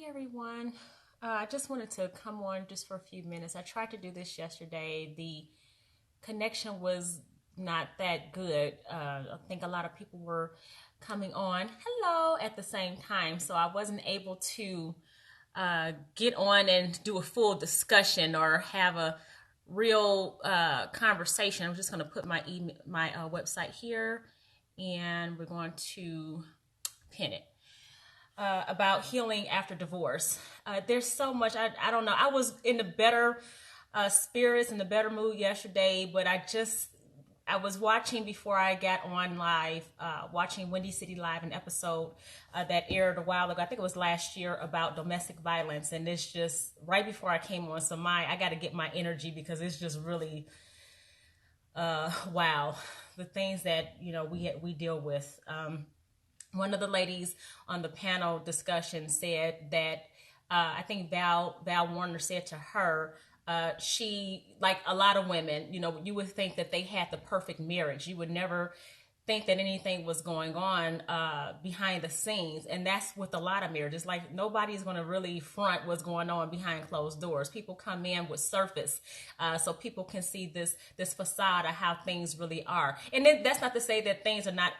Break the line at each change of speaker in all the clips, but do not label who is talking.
Hi everyone. I just wanted to come on just for a few minutes. I tried to do this yesterday. The connection was not that good. I think a lot of people were coming on hello at the same time, so I wasn't able to get on and do a full discussion or have a real conversation. I'm just going to put my website here, and we're going to pin it about healing after divorce. There's so much. I don't know. I was in the better spirits and the better mood yesterday, but I was watching before I got on live, watching Windy City Live, an episode that aired a while ago. I think it was last year about domestic violence, and it's just right before I came on. So I got to get my energy because it's just really wow, the things that we deal with. One of the ladies on the panel discussion said that I think Val Warner said to her, she, like a lot of women, you would think that they had the perfect marriage. You would never think that anything was going on behind the scenes, and that's with a lot of marriages. Like, nobody's going to really front what's going on behind closed doors. People come in with surface, so people can see this facade of how things really are. And then that's not to say that things are not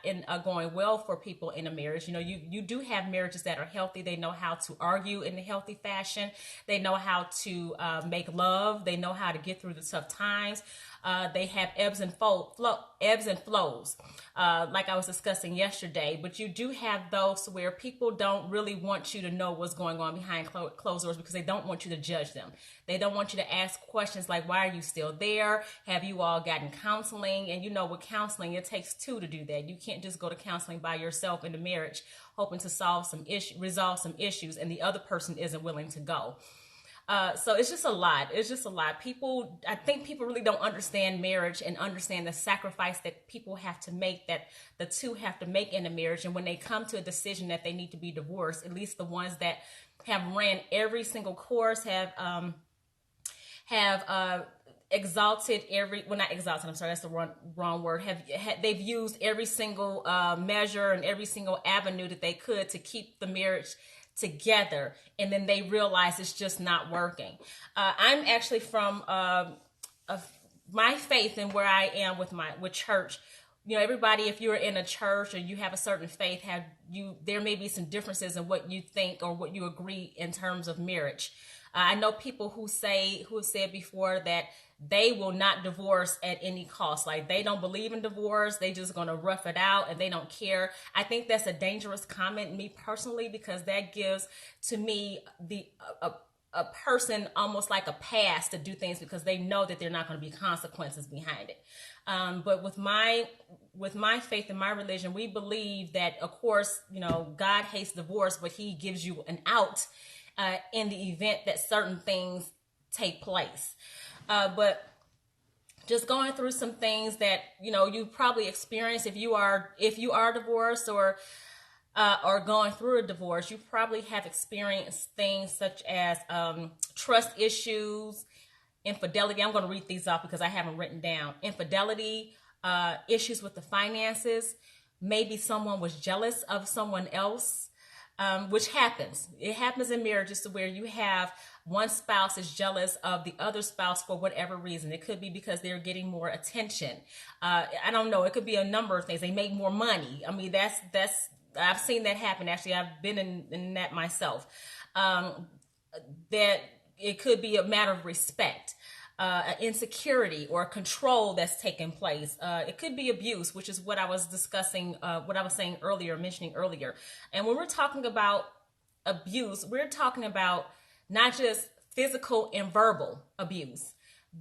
going well for people in a marriage. You do have marriages that are healthy. They know how to argue in a healthy fashion. They know how to make love. They know how to get through the tough times. They have ebbs and flows, like I was discussing yesterday. But you do have those where people don't really want you to know what's going on behind closed doors because they don't want you to judge them. They don't want you to ask questions like, why are you still there? Have you all gotten counseling? And with counseling, it takes two to do that. You can't just go to counseling by yourself in a marriage hoping to resolve some issues, and the other person isn't willing to go. So it's just a lot. It's just a lot. I think people really don't understand marriage and understand the sacrifice that people have to make, that the two have to make in a marriage. And when they come to a decision that they need to be divorced, at least the ones that have ran every single course have exalted not exalted, I'm sorry, that's the wrong word, they've used every single measure and every single avenue that they could to keep the marriage together, and then they realize it's just not working. I'm actually from my faith and where I am with church. Everybody, if you're in a church or you have a certain faith, there may be some differences in what you think or what you agree in terms of marriage. I know people who have said before that they will not divorce at any cost. Like, they don't believe in divorce. They just going to rough it out and they don't care. I think that's a dangerous comment, me personally, because that gives to me a person almost like a pass to do things because they know that there are not going to be consequences behind it. But with my faith and my religion, we believe that, of course, God hates divorce, but he gives you an out in the event that certain things take place. But just going through some things that you probably experienced if you are divorced or going through a divorce. You probably have experienced things such as trust issues, infidelity. I'm going to read these off because I haven't written down. Infidelity, issues with the finances. Maybe someone was jealous of someone else. Which happens. It happens in marriages to where you have one spouse is jealous of the other spouse for whatever reason. It could be because they're getting more attention. I don't know. It could be a number of things. They make more money. I mean, I've seen that happen. Actually, I've been in that myself. That it could be a matter of respect. Insecurity or control that's taking place. It could be abuse, which is what I was discussing, mentioning earlier. And when we're talking about abuse, we're talking about not just physical and verbal abuse.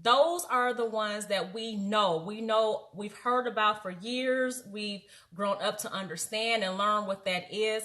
Those are the ones that we know, we've heard about for years. We've grown up to understand and learn what that is.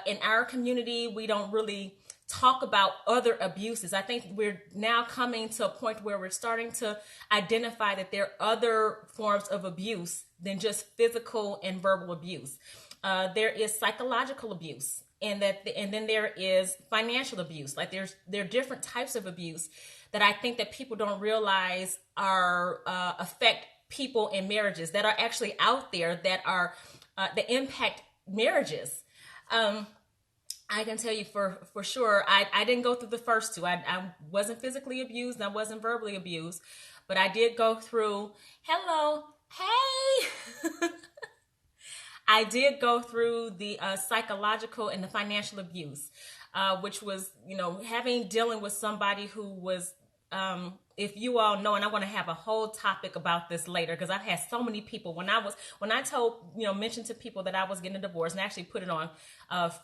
In our community, we don't really talk about other abuses. I think we're now coming to a point where we're starting to identify that there are other forms of abuse than just physical and verbal abuse. There is psychological abuse, and then there is financial abuse. Like, there are different types of abuse that I think that people don't realize are affect people in marriages, that are actually out there, that impact marriages. I can tell you for sure, I didn't go through the first two. I wasn't physically abused and I wasn't verbally abused, but I did go through, hello, hey. I did go through the psychological and the financial abuse, which was, dealing with somebody who was, if you all know, and I want to have a whole topic about this later, because I've had so many people when I told, mentioned to people that I was getting a divorce, and I actually put it on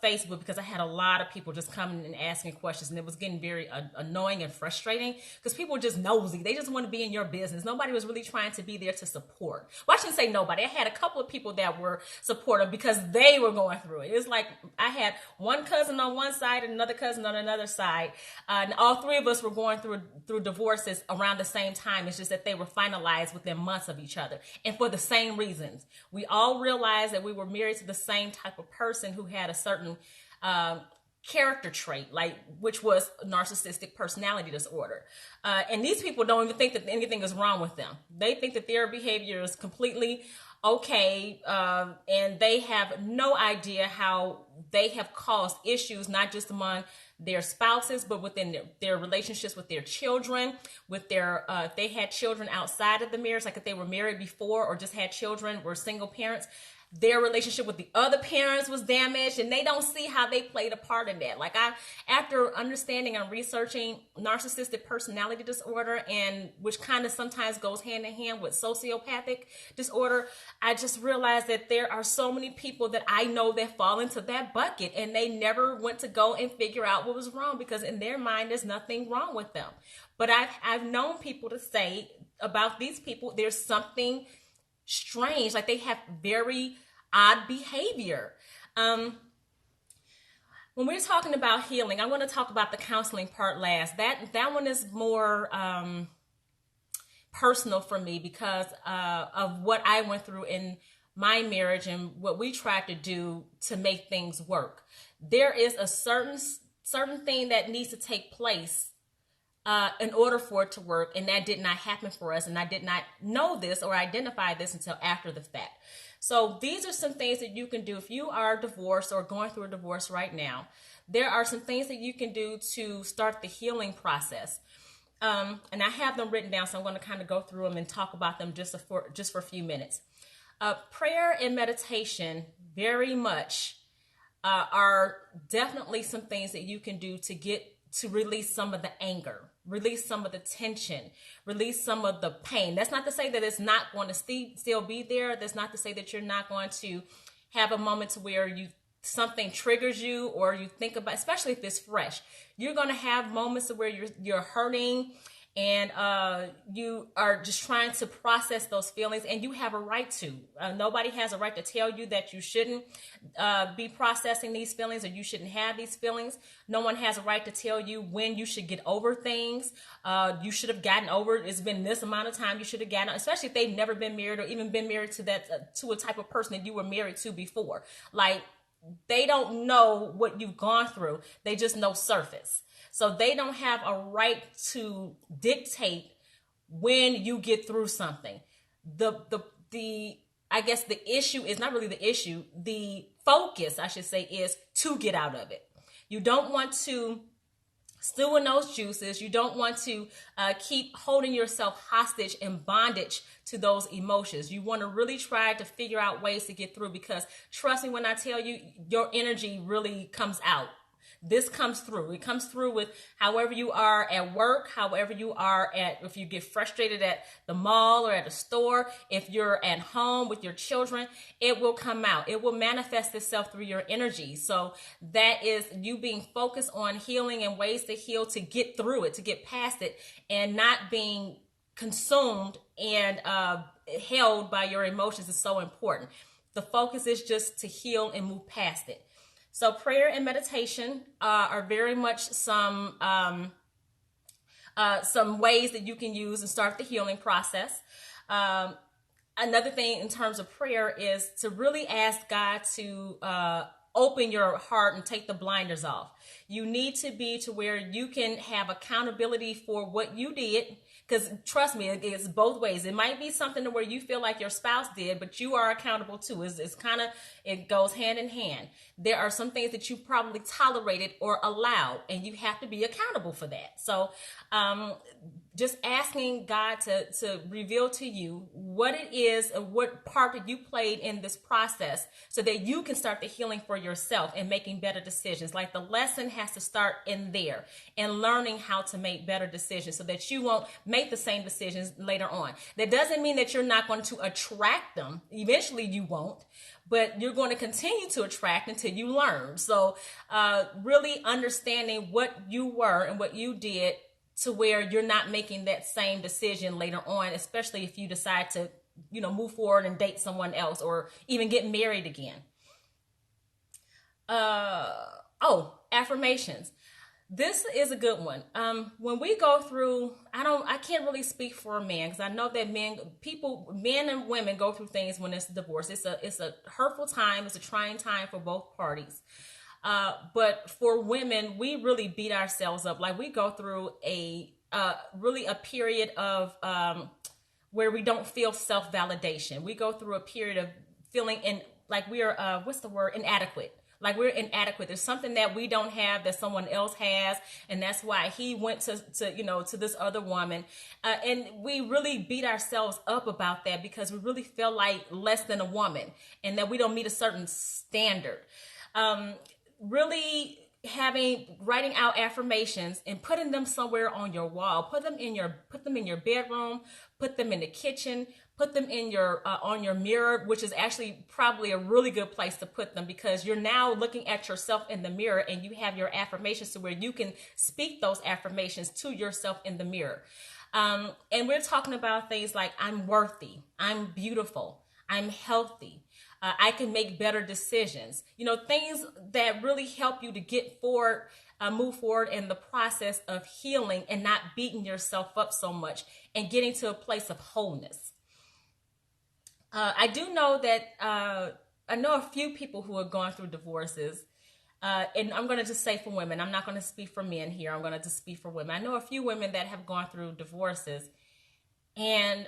Facebook, because I had a lot of people just coming and asking questions, and it was getting very annoying and frustrating, because people were just nosy. They just want to be in your business. Nobody was really trying to be there to support. Well, I shouldn't say nobody. I had a couple of people that were supportive because they were going through it. It was like I had one cousin on one side and another cousin on another side, and all three of us were going through divorces around the same time. It's just that they were finalized within months of each other, and for the same reasons. We all realized that we were married to the same type of person who had a certain character trait, which was narcissistic personality disorder. And these people don't even think that anything is wrong with them. They think that their behavior is completely okay, and they have no idea how they have caused issues, not just among their spouses, but within their relationships with their children, with their, if they had children outside of the marriage, like if they were married before or just had children, were single parents, their relationship with the other parents was damaged, and they don't see how they played a part in that. After understanding and researching narcissistic personality disorder, and which kind of sometimes goes hand in hand with sociopathic disorder, I just realized that there are so many people that I know that fall into that bucket, and they never went to go and figure out what was wrong, because in their mind, there's nothing wrong with them. But I've known people to say about these people, there's something strange, like they have very odd behavior. When we're talking about healing, I want to talk about the counseling part last. That one is more personal for me, because of what I went through in my marriage and what we tried to do to make things work. There is a certain thing that needs to take place in order for it to work, and that did not happen for us, and I did not know this or identify this until after the fact. So these are some things that you can do if you are divorced or going through a divorce right now. There are some things that you can do to start the healing process, and I have them written down, so I'm going to kind of go through them and talk about them just for a few minutes. Prayer and meditation very much are definitely some things that you can do to release some of the anger, release some of the tension, release some of the pain. That's not to say that it's not going to still be there. That's not to say that you're not going to have a moment to where something triggers you, or you think about, especially if it's fresh. You're going to have moments where you're hurting, and you are just trying to process those feelings, and you have a right to. Nobody has a right to tell you that you shouldn't be processing these feelings, or you shouldn't have these feelings. No one has a right to tell you when you should get over things. You should have gotten over it. It's been this amount of time you should have gotten, especially if they've never been married, or even been married to to a type of person that you were married to before. They don't know what you've gone through. They just know surface. So they don't have a right to dictate when you get through something. I guess the issue is not really the issue. The focus, I should say, is to get out of it. You don't want to stew in those juices. You don't want to keep holding yourself hostage and bondage to those emotions. You want to really try to figure out ways to get through, because trust me when I tell you, your energy really comes out. This comes through. It comes through with however you are at work, however you are if you get frustrated at the mall or at a store, if you're at home with your children, it will come out. It will manifest itself through your energy. So that is you being focused on healing and ways to heal, to get through it, to get past it, and not being consumed and held by your emotions is so important. The focus is just to heal and move past it. So prayer and meditation are very much some ways that you can use and start the healing process. Another thing in terms of prayer is to really ask God to open your heart and take the blinders off. You need to be to where you can have accountability for what you did, Because trust me, it's both ways. It might be something to where you feel like your spouse did, but you are accountable too. It's kind of, it goes hand in hand. There are some things that you probably tolerated or allowed, and you have to be accountable for that. So just asking God to reveal to you what it is and what part that you played in this process so that you can start the healing for yourself and making better decisions. Like the lesson has to start in there and learning how to make better decisions so that you won't make the same decisions later on. That doesn't mean that you're not going to attract them. Eventually you won't, but you're going to continue to attract until you learn. So really understanding what you were and what you did to where you're not making that same decision later on, especially if you decide to, move forward and date someone else or even get married again. Affirmations. This is a good one. When we go through, I can't really speak for a man because I know that men and women go through things when it's a divorce. It's a hurtful time. It's a trying time for both parties. But for women, we really beat ourselves up. Like we go through really a period of where we don't feel self-validation. We go through a period of feeling like we're inadequate. Like we're inadequate. There's something that we don't have that someone else has, and that's why he went to this other woman, and we really beat ourselves up about that because we really feel like less than a woman and that we don't meet a certain standard. Really writing out affirmations and putting them somewhere on your wall. Put them in your bedroom. Put them in the kitchen. Put them in on your mirror, which is actually probably a really good place to put them because you're now looking at yourself in the mirror and you have your affirmations to where you can speak those affirmations to yourself in the mirror. And we're talking about things like I'm worthy, I'm beautiful, I'm healthy. I can make better decisions. Things that really help you to move forward in the process of healing and not beating yourself up so much and getting to a place of wholeness. I do know that I know a few people who have gone through divorces. And I'm going to just say for women. I'm not going to speak for men here. I'm going to just speak for women. I know a few women that have gone through divorces. And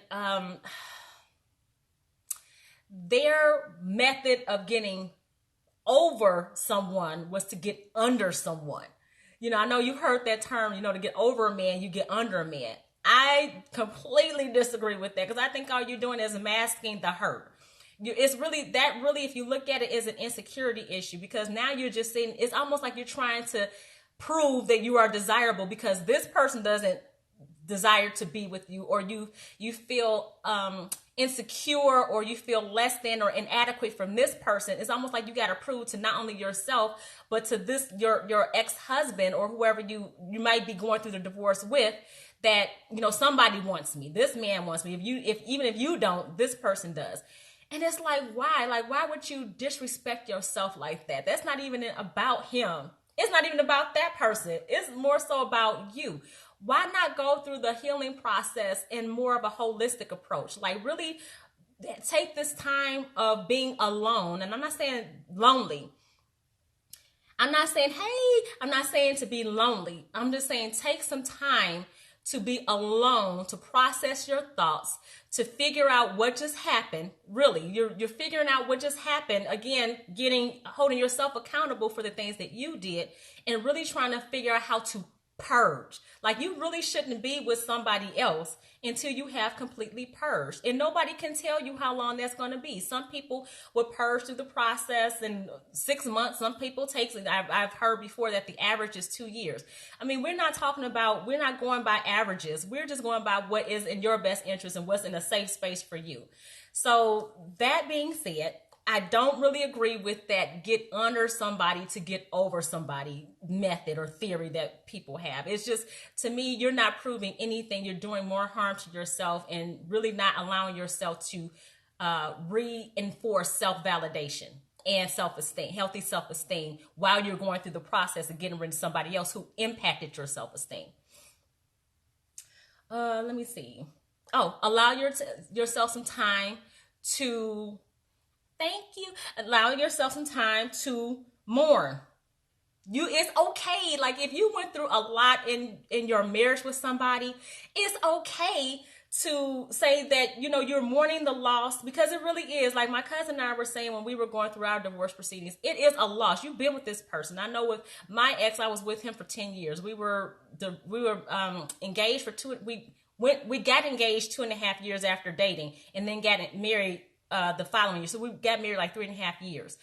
their method of getting over someone was to get under someone. I know you've heard that term, to get over a man, you get under a man. I completely disagree with that because I think all you're doing is masking the hurt. It's really, if you look at it, is an insecurity issue because now you're just saying, it's almost like you're trying to prove that you are desirable because this person doesn't desire to be with you, or you feel insecure, or you feel less than or inadequate from this person. It's almost like you got to prove to not only yourself but to this your ex-husband or whoever you might be going through the divorce with that somebody wants me. This man wants me. Even if you don't, this person does. And it's like, why? Like, why would you disrespect yourself like that? That's not even about him. It's not even about that person. It's more so about you. Why not go through the healing process in more of a holistic approach? Like really take this time of being alone. And I'm not saying lonely. I'm not saying to be lonely. I'm just saying take some time to be alone, to process your thoughts, to figure out what just happened. Really, you're figuring out what just happened. Again, holding yourself accountable for the things that you did and really trying to figure out how to purge. Like you really shouldn't be with somebody else until you have completely purged. And nobody can tell you how long that's going to be. Some people will purge through the process in 6 months. Some people I've heard before that the average is 2 years. I mean, we're not going by averages. We're just going by what is in your best interest and what's in a safe space for you. So that being said, I don't really agree with that get under somebody to get over somebody method or theory that people have. It's just, to me, you're not proving anything. You're doing more harm to yourself and really not allowing yourself to reinforce self-validation and self-esteem, healthy self-esteem, while you're going through the process of getting rid of somebody else who impacted your self-esteem. Let me see. Allow yourself some time to... Thank you. Allow yourself some time to mourn. It's okay. Like if you went through a lot in your marriage with somebody, it's okay to say that, you're mourning the loss, because it really is. Like my cousin and I were saying when we were going through our divorce proceedings, it is a loss. You've been with this person. I know with my ex, I was with him for 10 years. We were engaged for we got engaged 2.5 years after dating, and then got married the following year. So we got married like 3.5 years.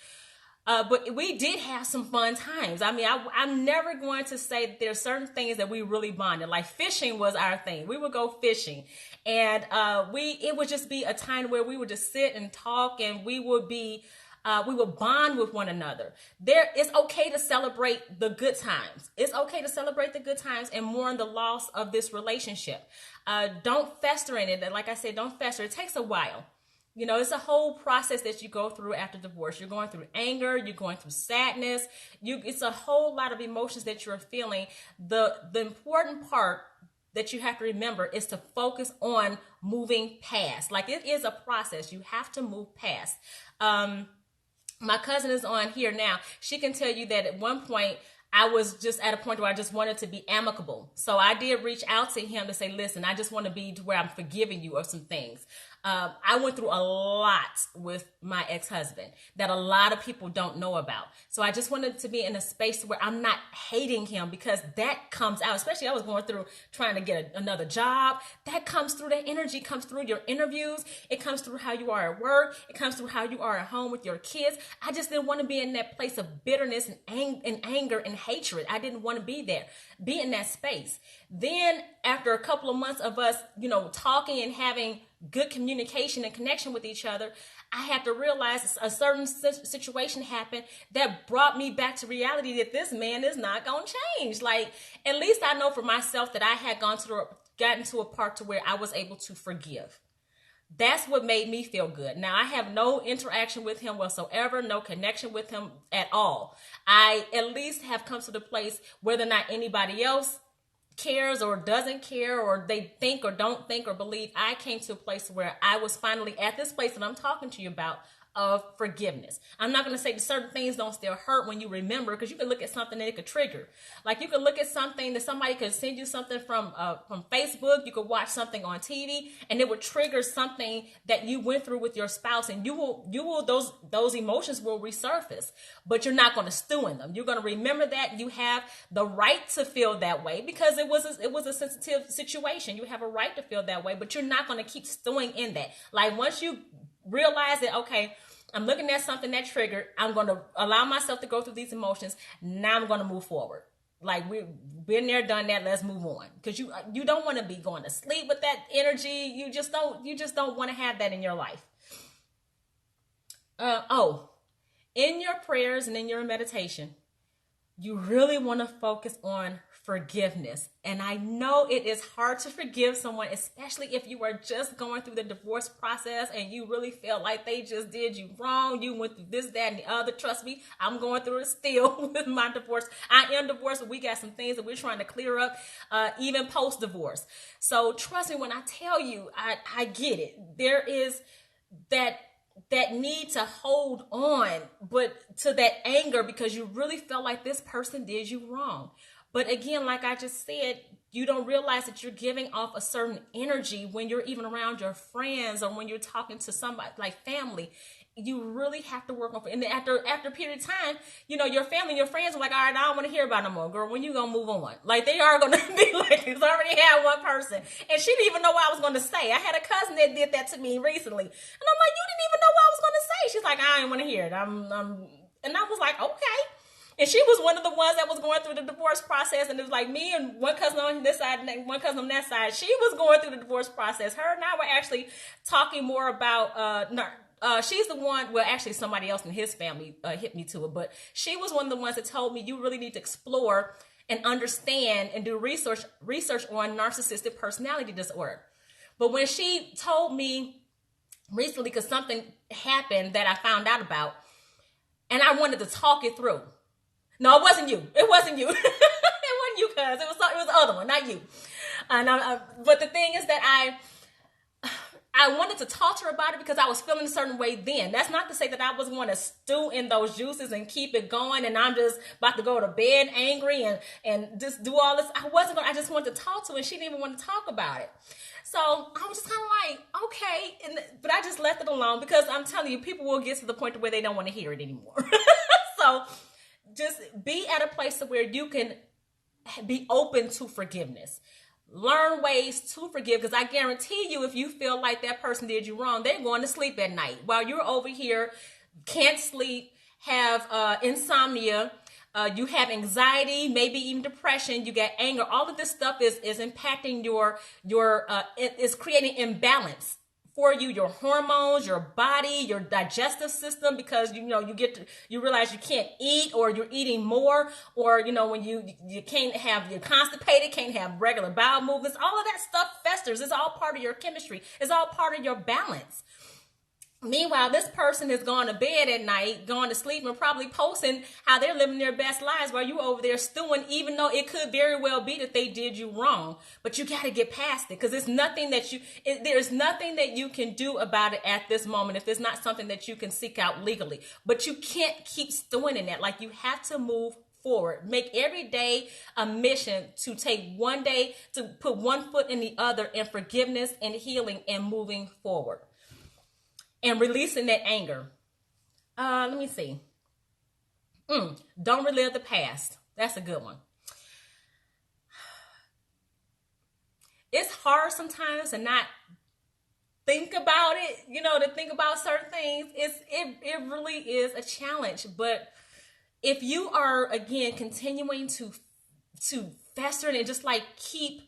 But we did have some fun times. I mean, I'm never going to say that there's certain things that we really bonded. Like fishing was our thing. We would go fishing, and it would just be a time where we would just sit and talk, and we would bond with one another. It's okay to celebrate the good times. It's okay to celebrate the good times and mourn the loss of this relationship. Don't fester in it. Like I said, don't fester. It takes a while. It's a whole process that you go through after divorce. You're going through anger. You're going through sadness. It's a whole lot of emotions that you're feeling. The important part that you have to remember is to focus on moving past. Like it is a process. You have to move past. My cousin is on here now. She can tell you that at one point, I was just at a point where I just wanted to be amicable. So I did reach out to him to say, listen, I just want to be to where I'm forgiving you of some things. I went through a lot with my ex-husband that a lot of people don't know about. So I just wanted to be in a space where I'm not hating him, because that comes out, especially I was going through trying to get another job. That comes through, that energy comes through your interviews. It comes through how you are at work. It comes through how you are at home with your kids. I just didn't want to be in that place of bitterness and anger and hatred. I didn't want to be there, be in that space. Then after a couple of months of us, talking and having good communication and connection with each other, I had to realize a certain situation happened that brought me back to reality that this man is not going to change. Like, at least I know for myself that I had gotten to a part to where I was able to forgive. That's what made me feel good. Now, I have no interaction with him whatsoever, no connection with him at all. I at least have come to the place, whether or not anybody else cares or doesn't care, or they think or don't think or believe, I came to a place where I was finally at this place that I'm talking to you about, of forgiveness. I'm not going to say that certain things don't still hurt when you remember, because you can look at something that it could trigger. Like you could look at something that somebody could send you something from Facebook. You could watch something on TV, and it would trigger something that you went through with your spouse, and those emotions will resurface, but you're not going to stew in them. You're going to remember that you have the right to feel that way, because it was a sensitive situation. You have a right to feel that way, but you're not going to keep stewing in that. Like once you realize that, okay, I'm looking at something that triggered, I'm going to allow myself to go through these emotions. Now I'm going to move forward. Like we've been there, done that. Let's move on. Because you don't want to be going to sleep with that energy. You just don't want to have that in your life. In your prayers and in your meditation, you really want to focus on forgiveness. And I know it is hard to forgive someone, especially if you are just going through the divorce process and you really feel like they just did you wrong. You went through this, that, and the other. Trust me, I'm going through it still with my divorce. I am divorced, but we got some things that we're trying to clear up, even post-divorce. So trust me when I tell you, I get it. There is that need to hold on, but to that anger, because you really felt like this person did you wrong. But again, like I just said, you don't realize that you're giving off a certain energy when you're even around your friends, or when you're talking to somebody like family. You really have to work on it. And after a period of time, your family and your friends are like, all right, I don't want to hear about it no more. Girl, when you going to move on? Like they are going to be like, it's already had one person. And she didn't even know what I was going to say. I had a cousin that did that to me recently. And I'm like, you didn't even know what I was going to say. She's like, I didn't want to hear it. And I was like, okay. And she was one of the ones that was going through the divorce process. And it was like me and one cousin on this side and one cousin on that side. She was going through the divorce process. Her and I were actually talking more about, she's the one, well, actually somebody else in his family hit me to it, but she was one of the ones that told me you really need to explore and understand and do research on narcissistic personality disorder. But when she told me recently, because something happened that I found out about, and I wanted to talk it through. No, it wasn't you. It wasn't you. It wasn't you, cuz. It was the other one, not you. But the thing is that I wanted to talk to her about it because I was feeling a certain way then. That's not to say that I was going to stew in those juices and keep it going and I'm just about to go to bed angry and just do all this. I just wanted to talk to her and she didn't even want to talk about it. So I was just kind of like, okay. But I just left it alone because I'm telling you, people will get to the point where they don't want to hear it anymore. So just be at a place where you can be open to forgiveness. Learn ways to forgive, because I guarantee you, if you feel like that person did you wrong, they're going to sleep at night while you're over here, can't sleep, have insomnia, you have anxiety, maybe even depression, you get anger. All of this stuff is impacting is creating imbalance for you, your hormones, your body, your digestive system, because you realize you can't eat, or you're eating more, or when you can't have, you're constipated, can't have regular bowel movements. All of that stuff festers. It's all part of your chemistry. It's all part of your balance. Meanwhile, this person has gone to bed at night, gone to sleep, and probably posting how they're living their best lives while you over there stewing, even though it could very well be that they did you wrong. But you got to get past it, because there's nothing that you can do about it at this moment if it's not something that you can seek out legally. But you can't keep stewing in that. Like, you have to move forward. Make every day a mission to take one day, to put one foot in the other in forgiveness and healing and moving forward. And releasing that anger. Let me see. Don't relive the past. That's a good one. It's hard sometimes to not think about it, to think about certain things. It really is a challenge. But if you are, again, continuing to fester in it, just like keep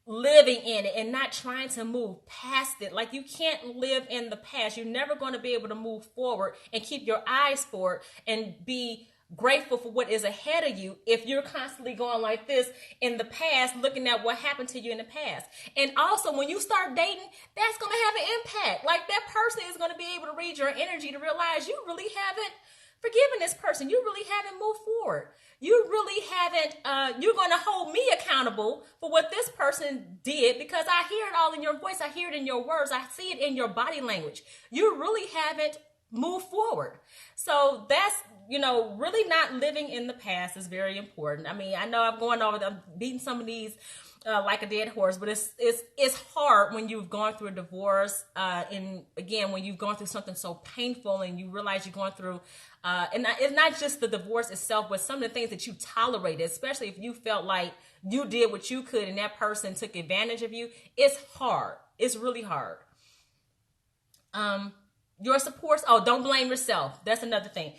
living in it and not trying to move past it. Like, you can't live in the past. You're never going to be able to move forward and keep your eyes forward and be grateful for what is ahead of you if you're constantly going like this in the past, looking at what happened to you in the past. And also, when you start dating, that's going to have an impact. Like, that person is going to be able to read your energy to realize you really haven't forgiven this person. You really haven't moved forward. You really haven't, you're going to hold me accountable for what this person did, because I hear it all in your voice. I hear it in your words. I see it in your body language. You really haven't moved forward. So that's, really not living in the past is very important. I mean, I know I'm beating some of these like a dead horse, but it's hard when you've gone through a divorce, and again, when you've gone through something so painful and you realize you're going through, and it's not just the divorce itself, but some of the things that you tolerated, especially if you felt like you did what you could and that person took advantage of you. It's hard. It's really hard. Your supports. Oh, don't blame yourself. That's another thing.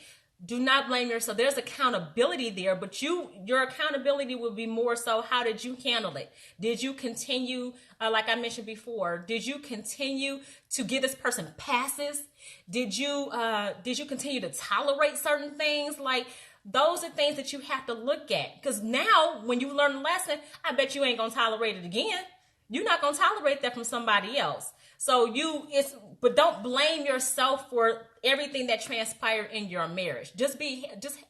Do not blame yourself. There's accountability there, but your accountability will be more so, how did you handle it? Did you continue, like I mentioned before, did you continue to give this person passes? Did you continue to tolerate certain things? Like, those are things that you have to look at, because now when you learn the lesson, I bet you ain't going to tolerate it again. You're not going to tolerate that from somebody else. But don't blame yourself for everything that transpired in your marriage. Just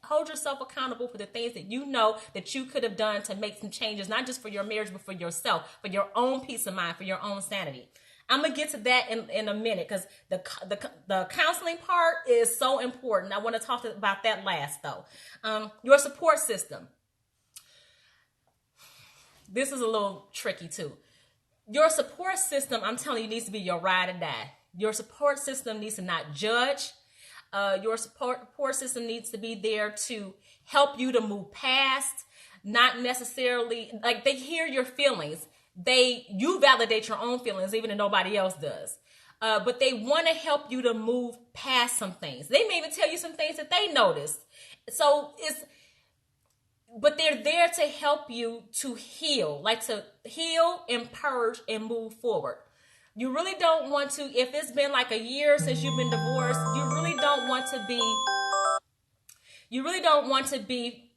hold yourself accountable for the things that you know that you could have done to make some changes, not just for your marriage, but for yourself, for your own peace of mind, for your own sanity. I'm going to get to that in a minute, because the counseling part is so important. I want to talk about that last, though. Your support system. This is a little tricky, too. Your support system, I'm telling you, needs to be your ride or die. Your support system needs to not judge. Your support system needs to be there to help you to move past, not necessarily, like, they hear your feelings. You validate your own feelings, even if nobody else does. But they want to help you to move past some things. They may even tell you some things that they noticed. But they're there to help you to heal, and purge and move forward. You really don't want to, if it's been like a year since you've been divorced, you really don't want to be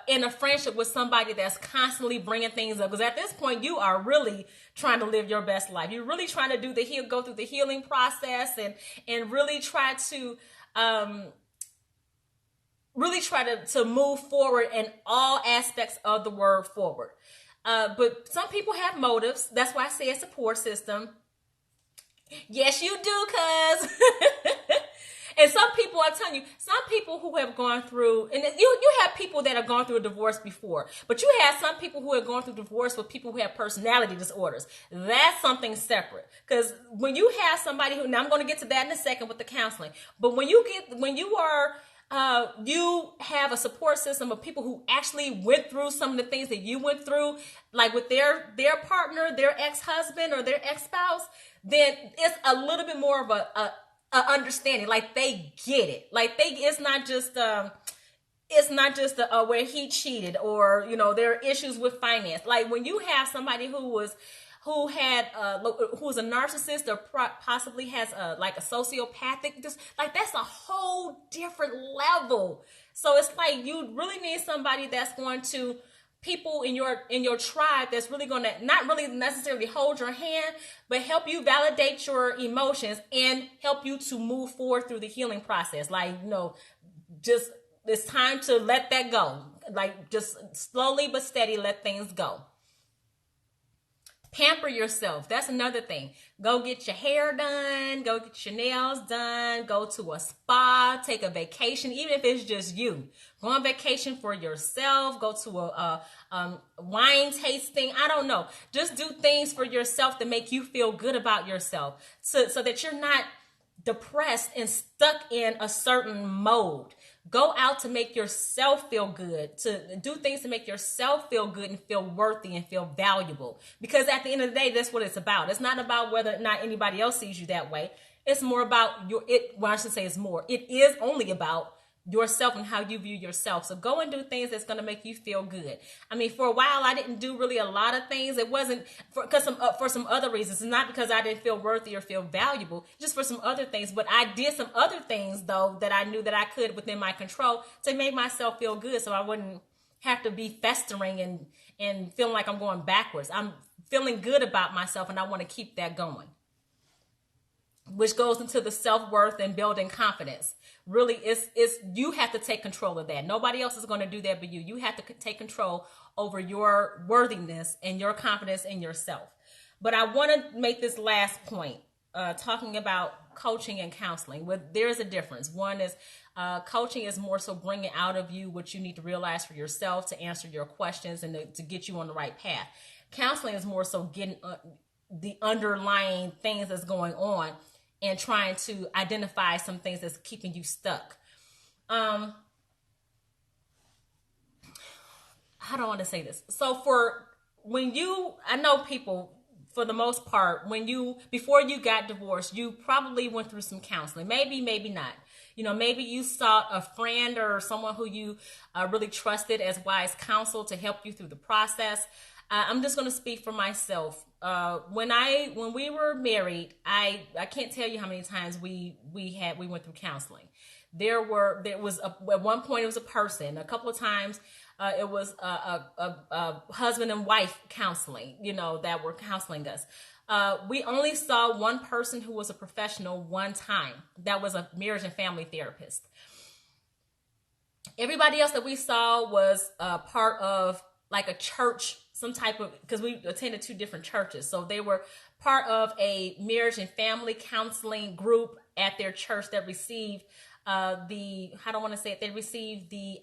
in a friendship with somebody that's constantly bringing things up. Because at this point, you are really trying to live your best life. You're really trying to go through the healing process and really try to move forward in all aspects of the word forward. But some people have motives. That's why I say a support system. Yes, you do, cuz. And some people, I'm telling you, some people who have gone through, and you have people that have gone through a divorce before, but you have some people who have gone through divorce with people who have personality disorders. That's something separate. Because when you have somebody who, now I'm going to get to that in a second with the counseling, but when you have a support system of people who actually went through some of the things that you went through, like with their partner, their ex-husband or their ex-spouse, then it's a little bit more of a understanding. Like they get it. Like it's not just where he cheated, or there are issues with finance. Like when you have somebody who's a narcissist, or possibly has like a sociopathic, just like that's a whole different level. So it's like you really need somebody that's going to, people in your tribe, that's really going to not really necessarily hold your hand, but help you validate your emotions and help you to move forward through the healing process. Like, just it's time to let that go. Like just slowly but steady let things go. Pamper yourself. That's another thing. Go get your hair done. Go get your nails done. Go to a spa. Take a vacation, even if it's just you. Go on vacation for yourself. Go to a wine tasting. I don't know. Just do things for yourself to make you feel good about yourself, so that you're not depressed and stuck in a certain mode. Go out to make yourself feel good, to do things to make yourself feel good and feel worthy and feel valuable. Because at the end of the day, that's what it's about. It's not about whether or not anybody else sees you that way. It's more about it is only about yourself and how you view yourself. So go and do things that's going to make you feel good. I mean, for a while, I didn't do really a lot of things. It wasn't for some other reasons. It's not because I didn't feel worthy or feel valuable, just for some other things. But I did some other things, though, that I knew that I could within my control to make myself feel good, so I wouldn't have to be festering and feeling like I'm going backwards. I'm feeling good about myself, and I want to keep that going, which goes into the self-worth and building confidence. Really, it's you have to take control of that. Nobody else is going to do that but you. You have to take control over your worthiness and your confidence in yourself. But I want to make this last point, talking about coaching and counseling. There's a difference. One is coaching is more so bringing out of you what you need to realize for yourself to answer your questions and to get you on the right path. Counseling is more so getting the underlying things that's going on and trying to identify some things that's keeping you stuck. How do I want to say this? So I know people, for the most part, before you got divorced, you probably went through some counseling. Maybe not. Maybe you sought a friend or someone who you really trusted as wise counsel to help you through the process. I'm just going to speak for myself. When we were married, I can't tell you how many times we went through counseling. At one point it was a person. A couple of times it was a husband and wife counseling, that were counseling us. We only saw one person who was a professional one time. That was a marriage and family therapist. Everybody else that we saw was part of like a church, some type of, because we attended two different churches. So they were part of a marriage and family counseling group at their church that received they received the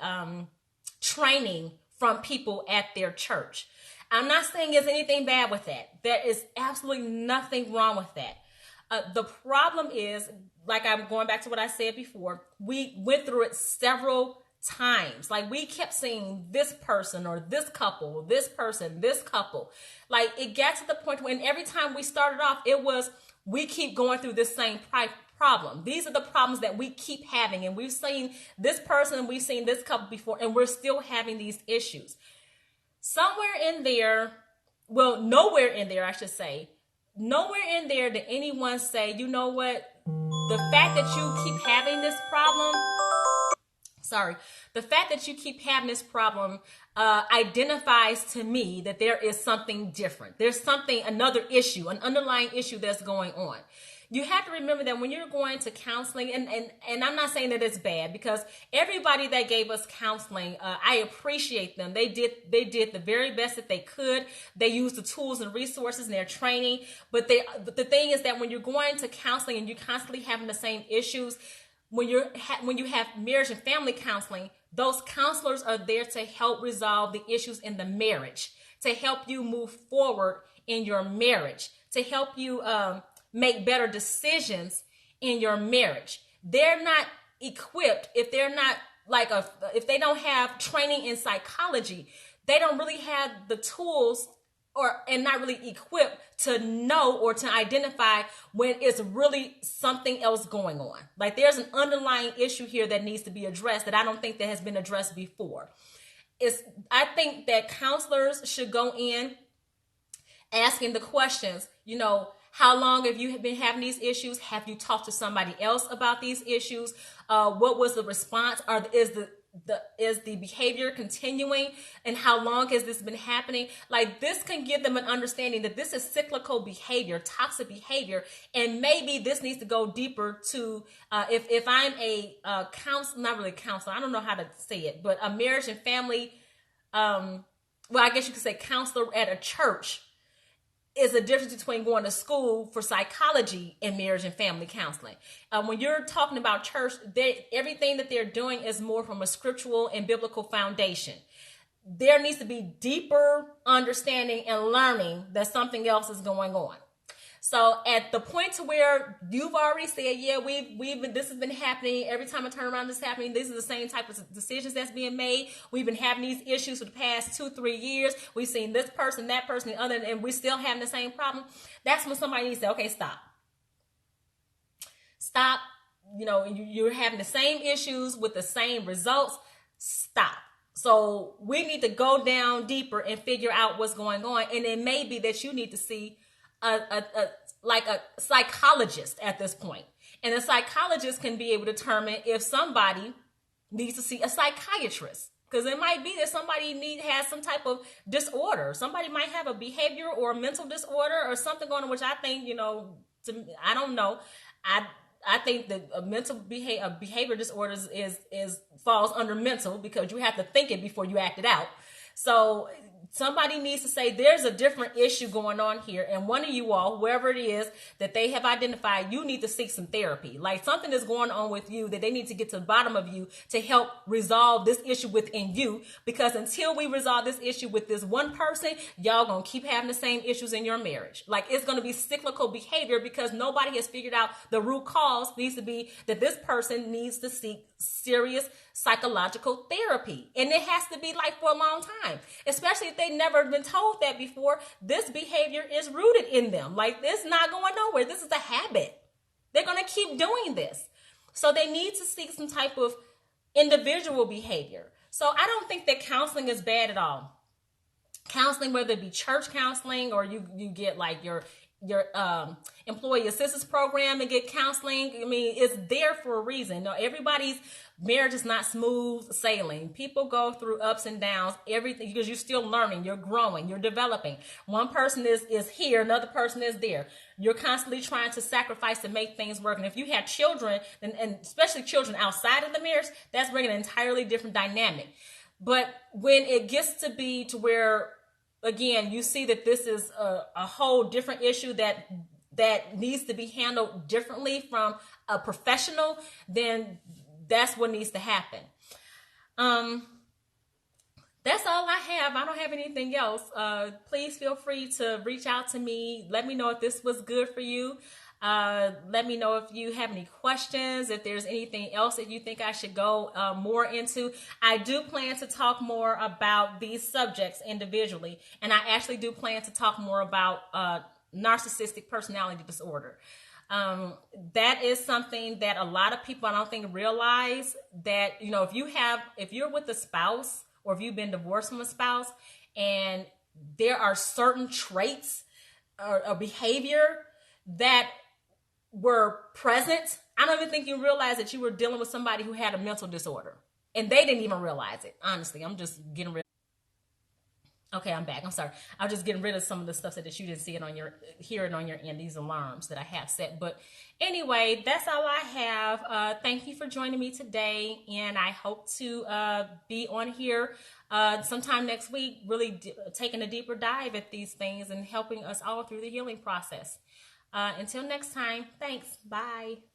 training from people at their church. I'm not saying there's anything bad with that. There is absolutely nothing wrong with that. The problem is, like I'm going back to what I said before, we went through it several times. Like we kept seeing this person or this couple, this person, this couple. Like it got to the point when every time we started off, it was, we keep going through this same problem. These are the problems that we keep having. And we've seen this person and we've seen this couple before, and we're still having these issues. Somewhere in there, well, nowhere in there, I should say, nowhere in there did anyone say, you know what, the fact that you keep having this problem, the fact that you keep having this problem identifies to me that there is something different. There's another issue, an underlying issue that's going on. you have to remember that when you're going to counseling, and I'm not saying that it's bad, because everybody that gave us counseling, I appreciate them. They did the very best that they could. They used the tools and resources in their training. But the thing is that when you're going to counseling and you're constantly having the same issues, when you have marriage and family counseling, those counselors are there to help resolve the issues in the marriage, to help you move forward in your marriage, to help you make better decisions in your marriage. They're not equipped if they're not if they don't have training in psychology. They don't really have the tools and not really equipped to know or to identify when it's really something else going on. Like there's an underlying issue here that needs to be addressed that I don't think that has been addressed before. I think that counselors should go in asking the questions, how long have you been having these issues? Have you talked to somebody else about these issues? What was the response? Is the behavior continuing? And how long has this been happening? Like this can give them an understanding that this is cyclical behavior, toxic behavior, and maybe this needs to go deeper to if I'm a counselor, not really counselor, I don't know how to say it, but a marriage and family, well, I guess you could say counselor at a church. Is a difference between going to school for psychology and marriage and family counseling. When you're talking about church, everything that they're doing is more from a scriptural and biblical foundation. There needs to be deeper understanding and learning that something else is going on. So at the point to where you've already said, yeah, this has been happening. Every time I turn around, this is happening. These are the same type of decisions that's being made. We've been having these issues for the past 2-3 years. We've seen this person, that person, the other, and we're still having the same problem. That's when somebody needs to say, okay, stop. Stop. You're having the same issues with the same results. Stop. So we need to go down deeper and figure out what's going on. And it may be that you need to see a psychologist at this point. And a psychologist can be able to determine if somebody needs to see a psychiatrist. Because it might be that somebody has some type of disorder. Somebody might have a behavior or a mental disorder or something going on, which I think, I don't know. I think that a behavior disorder is falls under mental, because you have to think it before you act it out. So somebody needs to say there's a different issue going on here, and one of you all, whoever it is that they have identified, you need to seek some therapy. Like something is going on with you that they need to get to the bottom of you to help resolve this issue within you, because until we resolve this issue with this one person, y'all gonna keep having the same issues in your marriage. Like it's gonna be cyclical behavior because nobody has figured out the root cause needs to be that this person needs to seek serious psychological therapy. And it has to be like for a long time, especially if they've never been told that before. This behavior is rooted in them. Like it's not going nowhere. This is a habit. They're going to keep doing this. So they need to seek some type of individual behavior. So I don't think that counseling is bad at all. Counseling, whether it be church counseling or you get like your employee assistance program and get counseling. I mean, it's there for a reason. No, everybody's marriage is not smooth sailing. People go through ups and downs, everything, because you're still learning, you're growing, you're developing. One person is here, another person is there. You're constantly trying to sacrifice to make things work. And if you have children, and especially children outside of the marriage, that's bringing an entirely different dynamic. But when it gets to be to where, again, you see that this is a whole different issue that needs to be handled differently from a professional, then that's what needs to happen. That's all I have. I don't have anything else. Please feel free to reach out to me. Let me know if this was good for you. Let me know if you have any questions, if there's anything else that you think I should go more into. I do plan to talk more about these subjects individually, and I actually do plan to talk more about narcissistic personality disorder. That is something that a lot of people I don't think realize, that, if you're with a spouse or if you've been divorced from a spouse and there are certain traits or behavior that were present, I don't even think you realize that you were dealing with somebody who had a mental disorder, and they didn't even realize it. Honestly, I'm just getting real. Okay, I'm back. I'm sorry. I was just getting rid of some of the stuff so that you didn't see it on your, hear it on your end, these alarms that I have set. But anyway, that's all I have. Thank you for joining me today. And I hope to be on here sometime next week, really taking a deeper dive at these things and helping us all through the healing process. Until next time, thanks. Bye.